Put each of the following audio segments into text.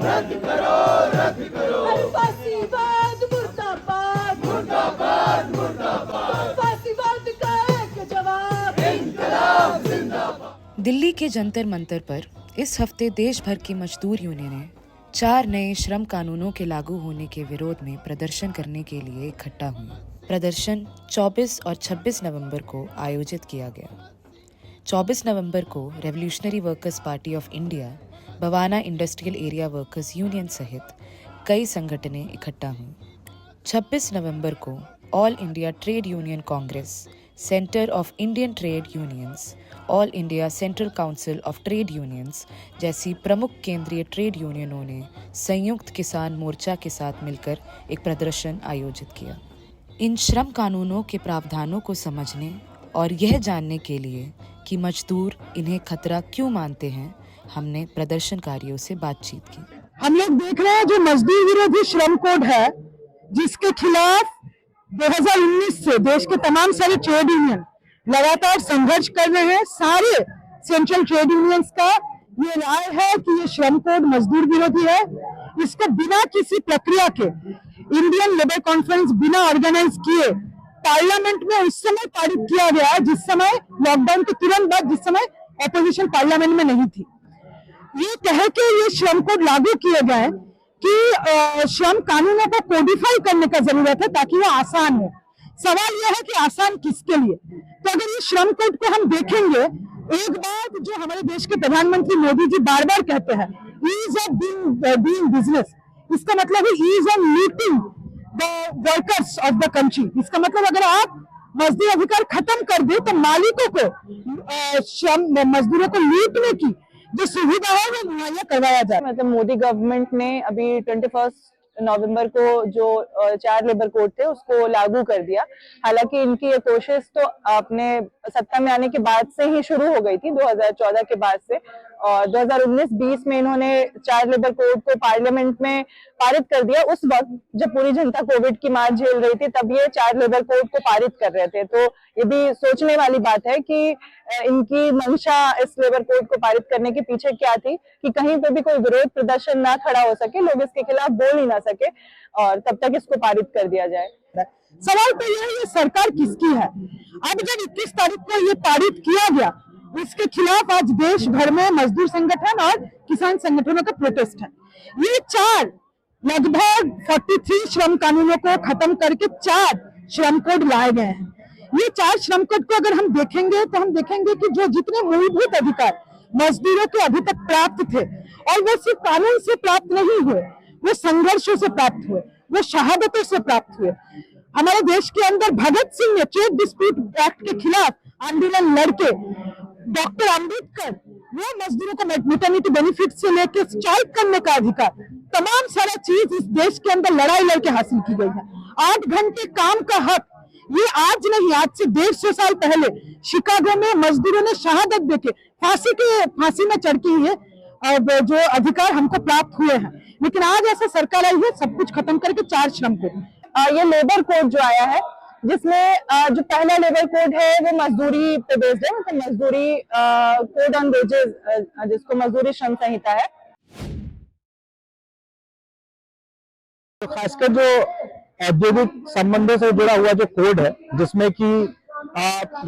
रद्द करो, रद्द करो। फांसीवाद मुर्दाबाद, मुर्दाबाद, मुर्दाबाद। फांसीवाद का एक जवाब, इंकलाब जिंदाबाद। दिल्ली के जंतर मंतर पर इस हफ्ते देश भर की मजदूर यूनियनें 4 नए श्रम कानूनों के लागू होने के विरोध में प्रदर्शन करने के लिए इकट्ठा हुई। प्रदर्शन 24 और 26 नवंबर को आयोजित किया गया। 24 नवंबर को revolutionary workers party of India, Bawana industrial area workers union सहित कई संगठनें इकट्ठा हुईं। 26 नवंबर को all India trade union Congress, centre of Indian trade unions, all India central council of trade unions जैसी प्रमुख केंद्रीय ट्रेड यूनियनों ने संयुक्त किसान मोर्चा के साथ मिलकर एक प्रदर्शन आयोजित किया। इन श्रम कानूनों के प्रावधानों को समझने और यह जानने के लिए कि मजदूर इन्हें खतरा क्यों मानते हैं, हमने प्रदर्शनकारियों से बातचीत की। हम लोग देख रहे हैं जो मजदूर विरोधी श्रम कोड है, जिसके खिलाफ 2019 से देश के तमाम सारे ट्रेड यूनियन लगातार संघर्ष कर रहे हैं। सारे सेंट्रल ट्रेड यूनियंस का ये राय है कि ये श्रम कोड मजदूर विरोधी है। इसको बिना किसी प्रक्रिया के इंडियन लेबर कॉन्फ्रेंस बिना ऑर्गेनाइज किए पार्लियामेंट में उस समय पारित किया गया जिस समय लॉकडाउन के तुरंत बाद, जिस समय ऑपोजिशन पार्लियामेंट में नहीं थी। ये कह के ये श्रम कोड लागू किए गए कि श्रम कानूनों को कोडिफाई करने का जरूरत है ताकि वो आसान हो। सवाल यह है कि आसान किसके लिए? तो अगर ये श्रम कोड को हम देखेंगे, एक बात जो हमारे देश के प्रधानमंत्री मोदी जी बार बार कहते हैं, ईज ऑफ डूइंग बिजनेस, इसका मतलब है ease of meeting the workers of the country. इसका मतलब अगर आप मजदूर अधिकार खत्म कर दे तो मालिकों को मजदूरों को लूटने की जो सुविधा है वो मुहैया करवाया जाए। मतलब मोदी गवर्नमेंट ने अभी 21 नवंबर को जो 4 लेबर कोड थे उसको लागू कर दिया। हालांकि इनकी ये कोशिश तो अपने सत्ता में आने के बाद से ही शुरू हो गई थी, 2014 के बाद से, और 2019-20 में इन्होंने 4 लेबर कोड को पार्लियामेंट में पारित कर दिया। उस वक्त जब पूरी जनता कोविड की मार झेल रही थी तब ये 4 लेबर कोड को पारित कर रहे थे। तो ये भी सोचने वाली बात है कि इनकी मंशा इस लेबर कोड को पारित करने के पीछे क्या थी कि कहीं पे भी कोई विरोध प्रदर्शन ना खड़ा हो सके, लोग इसके खिलाफ बोल ही ना सके और तब तक इसको पारित कर दिया जाए। सवाल तो यह है ये सरकार किसकी है? अब जब 21 तारीख को ये पारित किया गया, इसके खिलाफ आज देश भर में मजदूर संगठन और किसान संगठनों का प्रोटेस्ट है। ये 4 लगभग 43 श्रम कानूनों को खत्म करके 4 श्रम कोड लाए गए हैं। ये 4 श्रम कोड को अगर हम देखेंगे तो हम देखेंगे कि जो जितने मूलभूत अधिकार मजदूरों के अभी तक प्राप्त थे, और वो सिर्फ कानून से प्राप्त नहीं हुए, वो संघर्षों से प्राप्त हुए, वो शहादतों से प्राप्त हुए। हमारे देश के अंदर भगत सिंह ने ट्रेड डिस्प्यूट एक्ट के खिलाफ आंदोलन लड़के, डॉक्टर अंबेडकर, वो मजदूरों को मैटरनिटी बेनिफिट से लेकर स्ट्राइक करने का अधिकार, तमाम सारा चीज इस देश के अंदर लड़ाई लड़के हासिल की गई है। 8 घंटे काम का हक, ये आज नहीं, आज से 150 साल पहले शिकागो में मजदूरों ने शहादत देके फांसी में चढ़ के ये जो अधिकार हमको प्राप्त हुए हैं। लेकिन आज ऐसा सरकार आई है सब कुछ खत्म करके 4 श्रम कोड। ये लेबर कोड जो आया है जिसमें जो पहला लेबर कोड है वो मजदूरी पे बेस्ड है, मतलब मजदूरी कोड ऑन वेजेस, जिसको मजदूरी श्रम संहिता है। तो खासकर जो औद्योगिक संबंधों से जुड़ा हुआ जो कोड है, जिसमें कि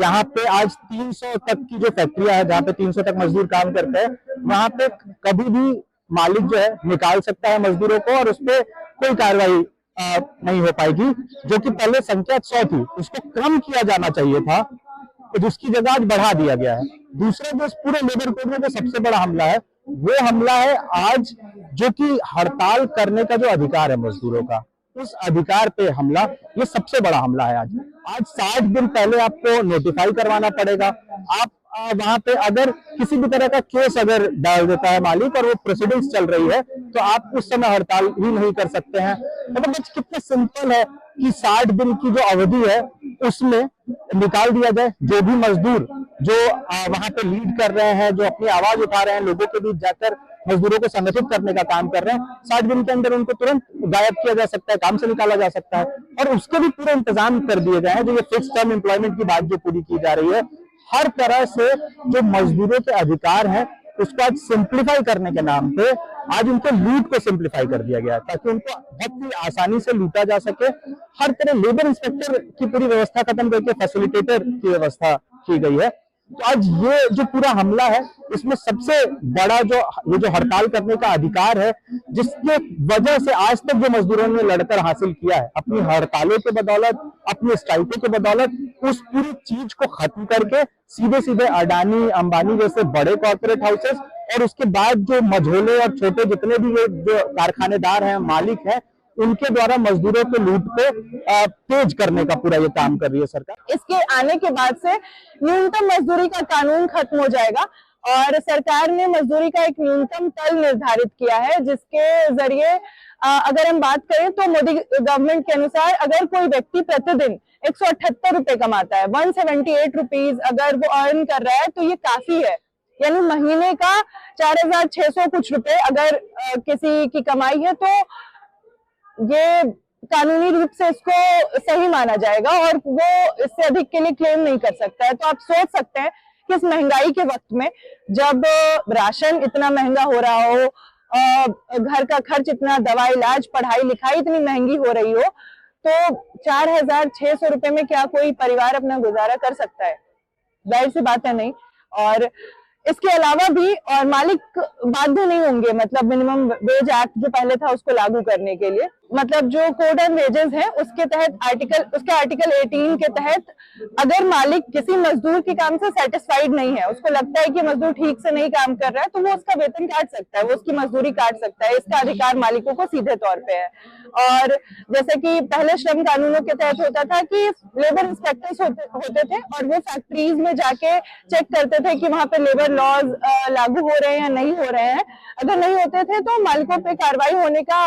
यहाँ पे आज 300 तक की जो फैक्ट्रियां है जहाँ पे 300 तक मजदूर काम करते हैं, वहां पे कभी भी मालिक जो है निकाल सकता है मजदूरों को और उस पर कोई कार्रवाई नहीं हो पाएगी। जो कि पहले संख्या 100 थी, उसको कम किया जाना चाहिए था, तो जिसकी जगह आज बढ़ा दिया गया है। दूसरा जो पूरे लेबर कोड में जो सबसे बड़ा हमला है वो हमला है आज जो कि हड़ताल करने का जो अधिकार है मजदूरों का, उस अधिकार पे हमला, ये सबसे बड़ा हमला है आज 60 दिन पहले आपको नोटिफाई करवाना पड़ेगा। आप वहां पे अगर किसी भी तरह का केस अगर डाल देता है मालिक और वो प्रोसीडिंग्स चल रही है तो आप उस समय हड़ताल ही नहीं कर सकते हैं। मतलब कितना सिंपल है कि 60 दिन की जो अवधि है उसमें निकाल दिया जाए। जो भी मजदूर जो वहां पे लीड कर रहे हैं, जो अपनी आवाज उठा रहे हैं, लोगों के बीच जाकर मजदूरों को संगठित करने का काम कर रहे हैं, 60 दिन के अंदर उनको तुरंत गायब किया जा सकता है, काम से निकाला जा सकता है। और उसके भी पूरे इंतजाम कर दिए गए हैं। जो ये फिक्स टर्म एम्प्लॉयमेंट की बात जो पूरी की जा रही है, हर तरह से जो मजदूरों के अधिकार हैं उसको आज सिंप्लीफाई करने के नाम पे आज उनको लूट को सिंप्लीफाई कर दिया गया है ताकि उनको बहुत ही आसानी से लूटा जा सके। हर तरह लेबर इंस्पेक्टर की पूरी व्यवस्था खत्म करके फैसिलिटेटर की व्यवस्था की गई है। तो आज ये जो पूरा हमला है, इसमें सबसे बड़ा जो ये जो हड़ताल करने का अधिकार है, जिसके वजह से आज तक जो मजदूरों ने लड़कर हासिल किया है अपनी हड़तालों के बदौलत, अपनी स्ट्राइकों के बदौलत, उस पूरी चीज को खत्म करके सीधे सीधे अडानी अंबानी जैसे बड़े कॉर्पोरेट हाउसेस और उसके बाद जो मझोले और छोटे जितने भी ये जो कारखानेदार हैं, मालिक हैं, उनके द्वारा मजदूरों के लूट को तेज करने का पूरा ये काम कर रही है सरकार। इसके आने के बाद से न्यूनतम मजदूरी का कानून खत्म हो जाएगा और सरकार ने मजदूरी का एक न्यूनतम तल निर्धारित किया है, जिसके जरिए अगर हम बात करें तो मोदी गवर्नमेंट के अनुसार अगर कोई व्यक्ति प्रतिदिन 178 रुपए कमाता है, 178 रुपीज अगर वो अर्न कर रहा है, तो ये काफी है। यानी महीने का 4600 कुछ रुपए अगर किसी की कमाई है, तो ये कानूनी रूप से इसको सही माना जाएगा और वो इससे अधिक के लिए क्लेम नहीं कर सकता है। तो आप सोच सकते हैं कि इस महंगाई के वक्त में, जब राशन इतना महंगा हो रहा हो, घर का खर्च इतना, दवा इलाज, पढ़ाई लिखाई इतनी महंगी हो रही हो, तो 4600 रुपए में क्या कोई परिवार अपना गुजारा कर सकता है? जाहिर सी बात है नहीं। और इसके अलावा भी और मालिक बाध्य नहीं होंगे, मतलब मिनिमम वेज एक्ट जो पहले था उसको लागू करने के लिए, मतलब जो कोड ऑन वेजेस है उसके तहत उसके आर्टिकल 18 के तहत अगर मालिक किसी मजदूर के काम से सेटिस्फाइड नहीं है, उसको लगता है कि मजदूर ठीक से नहीं काम कर रहा है, तो वो उसका वेतन काट सकता है, वो उसकी मजदूरी काट सकता है। इसका अधिकार मालिकों को सीधे तौर पे है। और जैसे कि पहले श्रम कानूनों के तहत होता था कि लेबर इंस्पेक्टर्स होते थे और वो फैक्ट्रीज में जाके चेक करते थे कि वहां पे लेबर लॉज लागू हो रहे हैं या नहीं हो रहे हैं। अगर नहीं होते थे तो मालिकों पे कार्रवाई होने का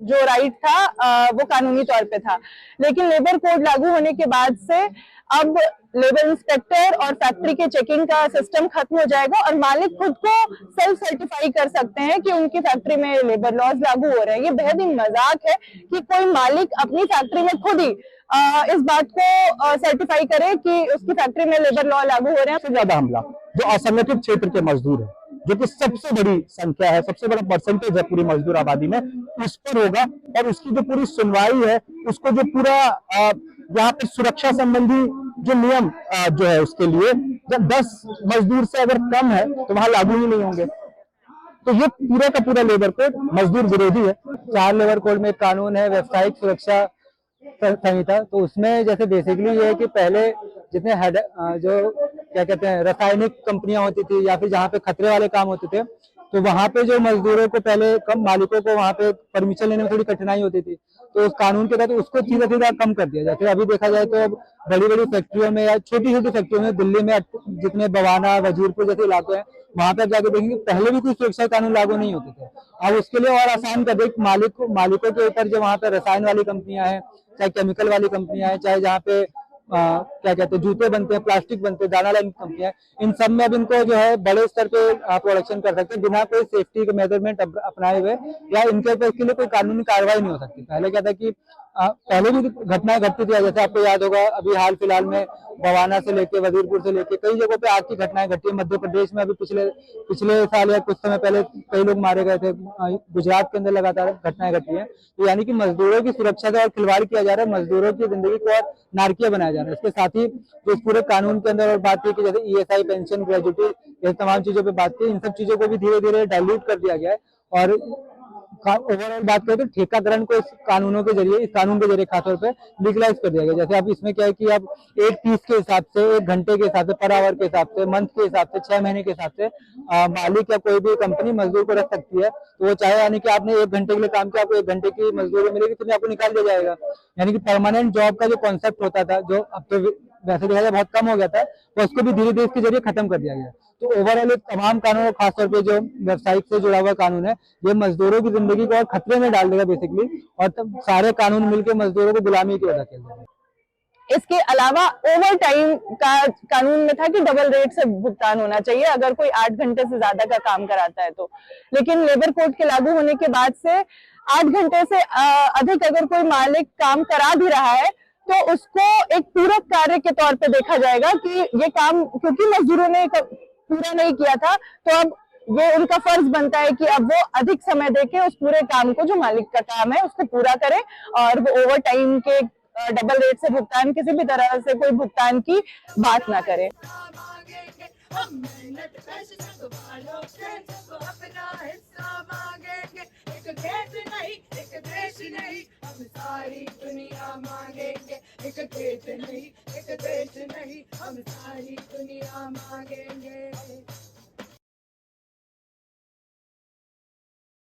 जो राइट था वो कानूनी तौर पे था। लेकिन लेबर कोड लागू होने के बाद से अब लेबर इंस्पेक्टर और फैक्ट्री के चेकिंग का सिस्टम खत्म हो जाएगा और मालिक खुद को सेल्फ सर्टिफाई कर सकते हैं कि उनकी फैक्ट्री में लेबर लॉज लागू हो रहे हैं। ये बेहद ही मजाक है कि कोई मालिक अपनी फैक्ट्री में खुद ही इस बात को सर्टिफाई करे कि उसकी फैक्ट्री में लेबर लॉ लागू हो रहे हैं। सबसे ज्यादा हमला जो असंगठित क्षेत्र के मजदूर है, जो कि सबसे बड़ी संख्या है, सबसे बड़ा परसेंटेज है पूरी मजदूर आबादी में, उस पर होगा। और उसकी जो पूरी सुनवाई है, उसको जो पूरा यहाँ पर सुरक्षा संबंधी जो नियम जो है उसके लिए, जब 10 मजदूर से अगर कम है तो वहां लागू ही नहीं होंगे। तो ये पूरा का पूरा लेबर कोड मजदूर विरोधी है। 4 लेबर कोड में एक कानून है व्यावसायिक सुरक्षा संहिता, तो उसमें जैसे बेसिकली ये है कि पहले जितने जो क्या कहते हैं रासायनिक कंपनियां होती थी या फिर जहाँ पे खतरे वाले काम होते थे, तो वहां पे जो मजदूरों को पहले कम मालिकों को वहां पे परमिशन लेने में थोड़ी कठिनाई होती थी, तो उस कानून के तहत उसको सीधा सीधा कम कर दिया। जैसे अभी देखा जाए तो बड़ी बड़ी फैक्ट्रियों में या छोटी छोटी फैक्ट्रियों में, दिल्ली में जितने बवाना वजीरपुर जैसे इलाके हैं, वहां पर जाके देखेंगे पहले भी कोई सुरक्षा कानून लागू नहीं होते थे। अब उसके लिए और आसान कर दे, मालिकों के ऊपर जो वहां पे रसायन वाली कंपनियां हैं, चाहे केमिकल वाली कंपनियां हैं, चाहे जहाँ पे क्या कहते हैं जूते बनते हैं, प्लास्टिक बनते हैं, दाना लाइन कंपनियां, इन सब में अब इनको जो है बड़े स्तर पे प्रोडक्शन कर सकते हैं बिना कोई सेफ्टी के मेजरमेंट अपनाए हुए, या इनके ऊपर इसके लिए कोई कानूनी कार्रवाई नहीं हो सकती। पहले क्या था कि पहले भी घटनाएं घटती थी, जैसे आपको याद होगा अभी हाल फिलहाल में बवाना से लेके वजीरपुर से लेके कई जगहों पे आग की घटनाएं घटी है। मध्य प्रदेश में अभी पिछले साल या कुछ समय पहले कई लोग मारे गए थे। गुजरात के अंदर लगातार घटनाएं घटी है। तो यानी कि मजदूरों की सुरक्षा का और खिलवाड़ किया जा रहा है, मजदूरों की जिंदगी को और नारकीय बनाया जा रहा है। इसके साथ ही जो इस पूरे कानून के अंदर और बात की कि जैसे ESI, पेंशन, ग्रेजुटी, ये तमाम चीजों पर बात की, इन सब चीजों को भी धीरे धीरे डाइल्यूट कर दिया गया है। और ओवरऑल बात करें तो ठेकाकरण को इस कानून के जरिए खासतौर पे लीगलाइज कर दिया गया। जैसे अब इसमें क्या है कि अब एक पीस के हिसाब से, 1 घंटे के हिसाब से, पर आवर के हिसाब से, मंथ के हिसाब से, 6 महीने के हिसाब से मालिक या कोई भी कंपनी मजदूर को रख सकती है। तो वो चाहे यानी कि आपने 1 घंटे के लिए काम किया, आपको 1 घंटे की मजदूरी मिलेगी, फिर आपको निकाल दिया जाएगा। यानी कि परमानेंट जॉब का जो कॉन्सेप्ट होता था, जो अब तो वैसे देखा जाए बहुत कम हो गया था, तो उसको भी धीरे धीरे इसके जरिए खत्म कर दिया गया। तो ओवरऑल एक तमाम कानून, खासतौर पे जो व्यवसायिक से जुड़ा हुआ कानून है, ये मजदूरों की जिंदगी को और खतरे में डाल देगा बेसिकली, और तब सारे कानून मिलकर मजदूरों को गुलामी की ओर धकेल देंगे। इसके अलावा ओवर टाइम का कानून में था कि डबल रेट से भुगतान होना चाहिए अगर कोई 8 घंटे से ज्यादा का काम कराता है तो। लेकिन लेबर कोड के लागू होने के बाद से 8 घंटे से अधिक अगर कोई मालिक काम करा भी रहा है तो उसको एक पूरक कार्य के तौर पे देखा जाएगा कि ये काम क्योंकि मजदूरों ने पूरा नहीं किया था, तो अब ये उनका फर्ज बनता है कि अब वो अधिक समय देके उस पूरे काम को, जो मालिक का काम है, उसको पूरा करें और वो ओवर टाइम के डबल रेट से भुगतान, किसी भी तरह से कोई भुगतान की बात ना करें। हम मेहनत कश सब वालों से सब अपना हिस्सा मांगेंगे। एक देश नहीं, एक देश नहीं, हम सारी दुनिया मांगेंगे। एक देश नहीं, एक देश नहीं, हम सारी दुनिया मांगेंगे।